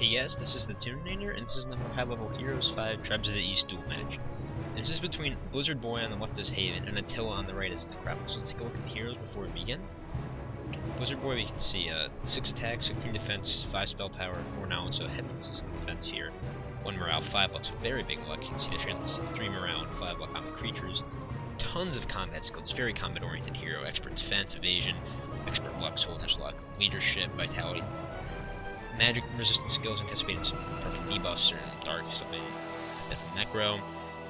Hey guys, this is the Tourney, and this is number high-level Heroes 5 Tribes of the East duel match. This is between Blizzardboy on the left as Haven, and Attila on the right as Necropolis. So let's take a look at the heroes before we begin. Blizzardboy, we can see 6 attack, 16 defense, 5 spell power, 4 knowledge, so heavy resistant defense here. 1 morale, 5 luck, so very big luck. You can see the trends, 3 morale and 5 luck on the creatures. Tons of combat skills, very combat-oriented hero. Expert defense, evasion, expert luck, soldier's luck, leadership, vitality. Magic resistant skills, anticipating some perfect debuffs or dark, something death of necro,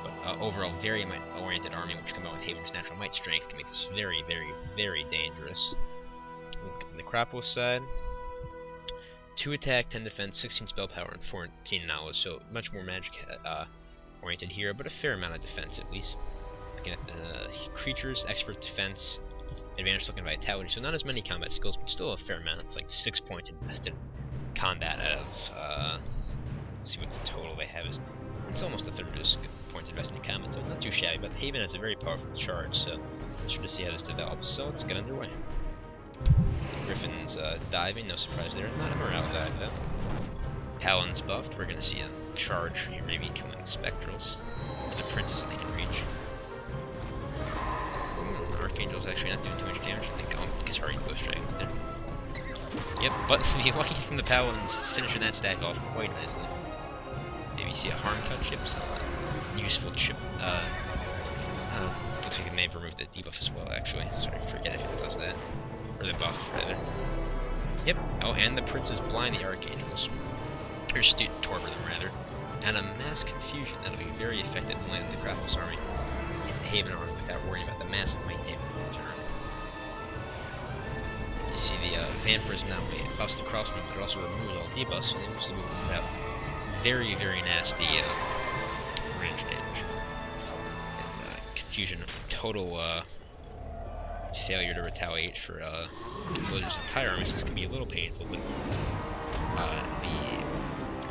but overall very might-oriented army, which come out with Haven's natural might strength, can make this very, very, very dangerous. Look at the Necropolis side. 2 attack, 10 defense, 16 spell power, and 14 knowledge, so much more magic oriented hero, but a fair amount of defense at least. Looking at the creatures, expert defense, advanced looking vitality, so not as many combat skills, but still a fair amount. It's like 6 points invested combat out of, let's see what the total they have is. It's almost a third of this points invested in combat, so not too shabby, but Haven has a very powerful charge, so I'm sure to see how this develops, so let's get underway. Griffin's diving, no surprise there, not a morale dive though. Talon's buffed, we're gonna see a charge here, maybe coming spectrals. The princess they can reach. Archangel's actually not doing too much damage, I think. Oh, because already goes straight there. Yep, but the lucky from the Paladins finishing that stack off quite nicely. Maybe see a harm touch chip, so useful chip. Looks like it may have removed the debuff as well, actually. Sorry, forget if it does that. Or the buff, rather. Yep, oh, and the Princess blind the Archangels. Or Torpor them, rather. And a mass confusion that'll be very effective in landing the Necropolis army and the Haven army without worrying about the massive might damage in turn. You see the Vampirism not only buffs the crossbow, but it also removes all debuffs, so they must move without very, very nasty range damage. And confusion, total failure to retaliate for Blizzard's entire army, so this can be a little painful, but the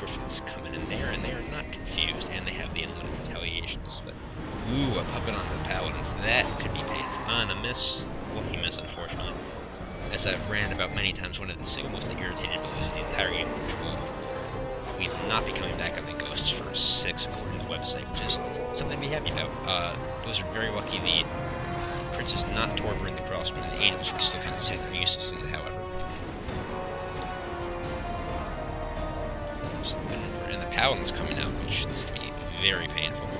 Griffins coming in there, and they are not confused, and they have the unlimited retaliations, but ooh, a puppet onto the Paladins, that could be painful. On a miss, lucky miss, unfortunately. As I've ranted about many times, one of the single most irritating abilities in the entire game, which we will not be coming back on the Ghosts for 6 according to the website, which is something to be happy about. Blizzard very lucky the Princess not torturing the crossbow, and the Angels can still kind of sit there uselessly, however. And the Paladin's coming out, which is going to be very painful.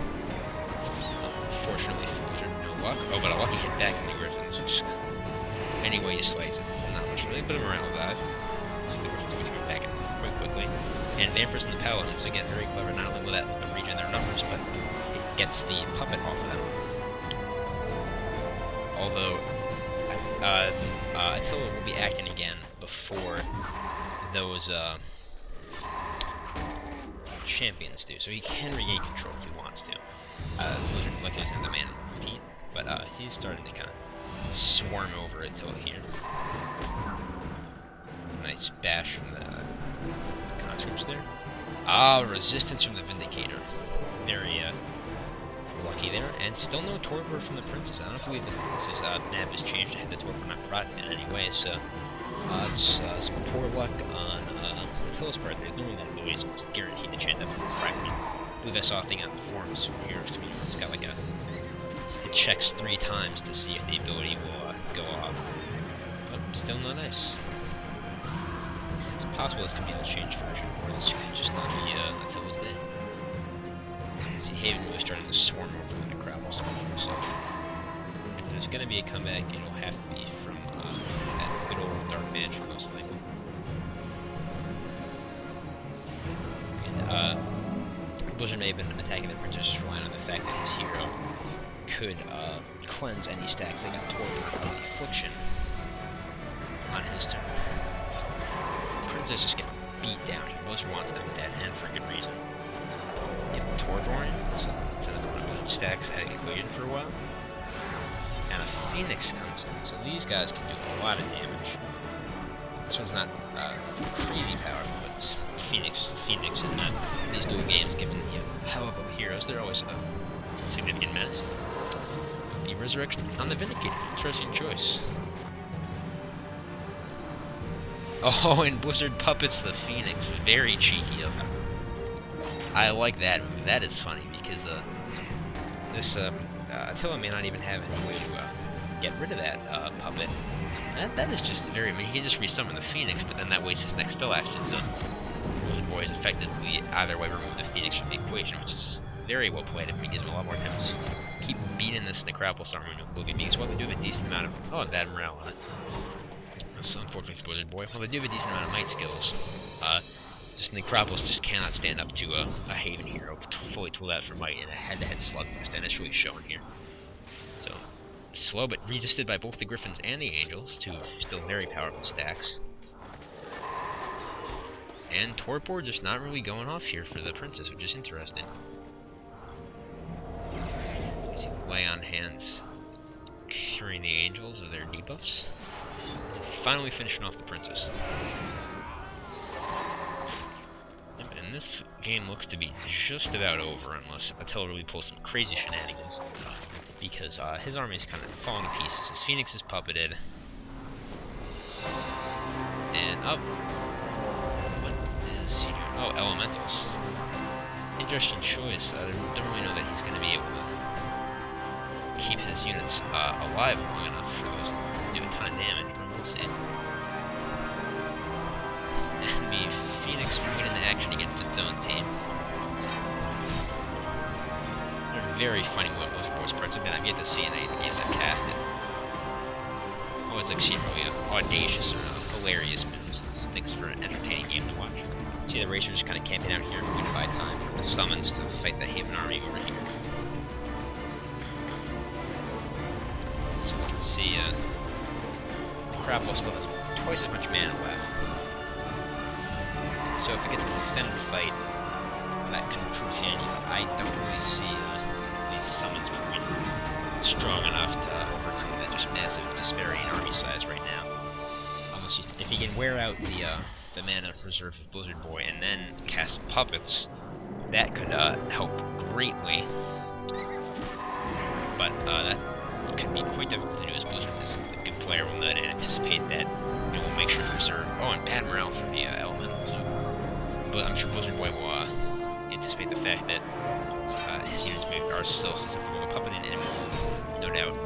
Unfortunately for Blizzard, no luck. Oh, but a lucky hit back in the Griffins, which anyway you slice it. Not much really, but a morale dive. So the Griffins will be coming back in quite quickly. And Vampirs and the Paladins, again, very clever, not only will that regen their numbers, but it gets the puppet off of them. Although, Attila will be acting again before those, champions do, so he can regain control if he wants to. Blizzard lucky doesn't have the mana to compete, but he's starting to kind of swarm over Attila here. Nice bash from the conscripts there. Resistance from the Vindicator. Very lucky there, and still no Torpor from the Princess. I don't believe that this nav has changed. I had the Torpor not brought in any way, so it's some poor luck on Attila's part. They're doing that ability, so it's guaranteed to end up fracking. I believe I saw a thing on the forums from Heroes community. It's got like it checks 3 times to see if the ability will go off. But still not nice. It's possible this could be the changed version, or this could just not be Attila's day. See Haven really starting to swarm over the Necropolis, so if there's going to be a comeback, it'll have to be from that good old dark magic, most likely. And Blizzard may have been attacking the Princess, just relying on the fact that his hero could cleanse any stacks that got Torpor on the Affliction on his turn. The Princess just getting beat down here. Blizzard wants them dead, and for good reason. Yep, Torpor, so it's another one of those stacks at the equation for a while. And a Phoenix comes in, so these guys can do a lot of damage. This one's not crazy powerful, but Phoenix is the Phoenix, and these dual games, given how about heroes, they're always a significant menace. The Resurrection on the Vindicator, interesting choice. Oh, and Blizzard puppets the Phoenix. Very cheeky of him. I like that move. That is funny because this Attila may not even have any way to get rid of that puppet. That is just very. I mean, he can just resummon the Phoenix, but then that wastes his next spell action. So Blizzardboy has effectively either way removed the Phoenix from the equation, which is very well played. It gives him a lot more time to just keep beating this Necropolis armor because while they do have a decent amount of bad morale on it. That's unfortunate for Blizzardboy. While they do have a decent amount of might skills, just Necropolis just cannot stand up to a Haven hero fully tooled out for might in a head-to-head slugfest, and it's really shown here. So slow but resisted by both the Griffins and the Angels, two still very powerful stacks. And Torpor just not really going off here for the Princess, which is interesting. You see the lay on hands curing the Angels of their debuffs. Finally finishing off the Princess. And this game looks to be just about over unless Attila really pulls some crazy shenanigans. Because his army is kind of falling to pieces. His Phoenix is puppeted. And up. What is he doing? Oh, Elementals. Interesting choice. I don't really know that he's going to be able to keep his units alive long enough for those to do a ton of damage. We'll see. And the Phoenix moving into action against its own team. They're very funny with those boys parts. I mean, I've yet to see any of the games that cast it. Always like seeing really audacious or hilarious moves. This makes for an entertaining game to watch. See the racers kind of camping out here, waiting to buy time for the summons to fight the Haven army over here. So we can see Necropolis still has twice as much mana left. So if it gets an extended fight, that can prove handy, but I don't really see these summons proving strong enough to overcome that just massive disparity in army size right now. Unless if you can wear out the mana reserve of Blizzardboy and then cast puppets, that could help greatly. But that could be quite difficult to do as Blizzard is a good player will not anticipate that and will make sure to reserve. Oh, and bad morale from the elemental too. But I'm sure Blizzardboy will anticipate the fact that his units are still susceptible to puppeting and will no doubt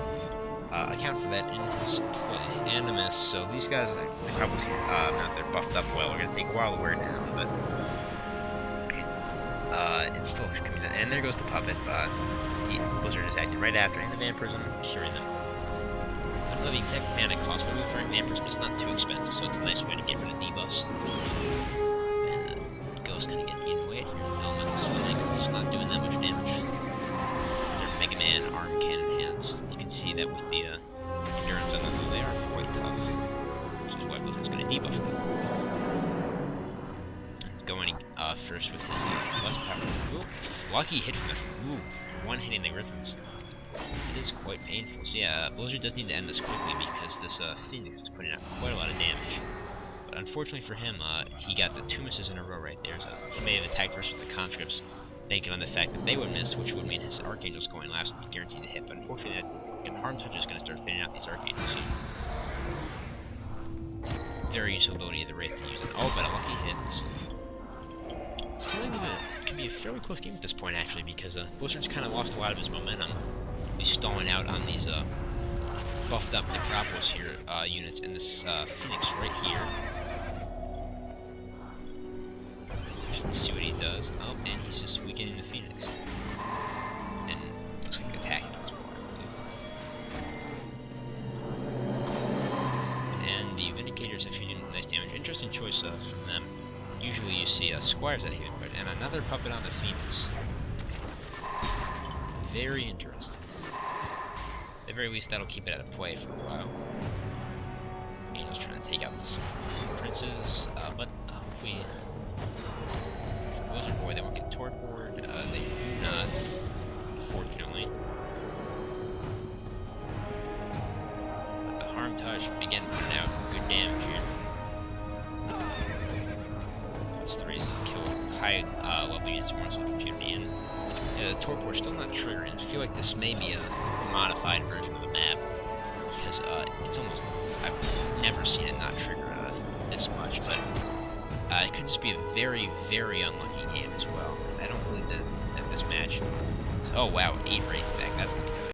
account for that in his play. Animus, so these guys, they probably not they're buffed up well. They're gonna take a while to wear down, but it's still coming down. And there goes the puppet. Blizzard is acting right after, and the Vampirism curing them. I don't know the exact mana cost for throwing Vampirism, but it's not too expensive, so it's a nice way to get rid of debuffs. And Ghost kind of getting eaten away here. Elementals winning, just not doing that much damage. Their Mega Man arm cannon hands. You can see that with the endurance on them, they are quite tough. Which is why Blizzard's going to debuff them. Going first with his less power. Ooh, lucky hit from the one hitting the Griffins. It is quite painful. So yeah, Blizzard does need to end this quickly because this Phoenix is putting out quite a lot of damage. But unfortunately for him, he got the 2 misses in a row right there. So he may have attacked first with the conscripts, banking on the fact that they would miss, which would mean his Archangels going last would be guaranteed to hit. But unfortunately, that Harm Touch is going to start fitting out these Archangels. Very useful ability of the Wraith to use it. Oh, but a lucky hit. So, it can be a fairly close game at this point, actually, because Blizzard's kind of lost a lot of his momentum. He's stalling out on these buffed up Necropolis here units, and this Phoenix right here. Let's see what he does. Oh, and he's just weakening the Phoenix. And looks like attacking as well, I believe. And the Vindicators actually doing nice damage. Interesting choice from them. Usually you see Squires at Haven, but and another puppet on the Phoenix. Very interesting. At the very least, that'll keep it out of play for a while. Angel's trying to take out this Princes, but hopefully for Blizzardboy they won't get Torpor. They do not, fortunately. But the Harm Touch begin putting out good damage here. The race to kill high level units more so impunity, and the Torpor still not triggering. I feel like this may be a modified version of the map because it's almost I've never seen it not trigger this much, but it could just be a very, very unlucky game as well. 'Cause I don't believe that this match. Oh wow, 8 rates back. That's gonna be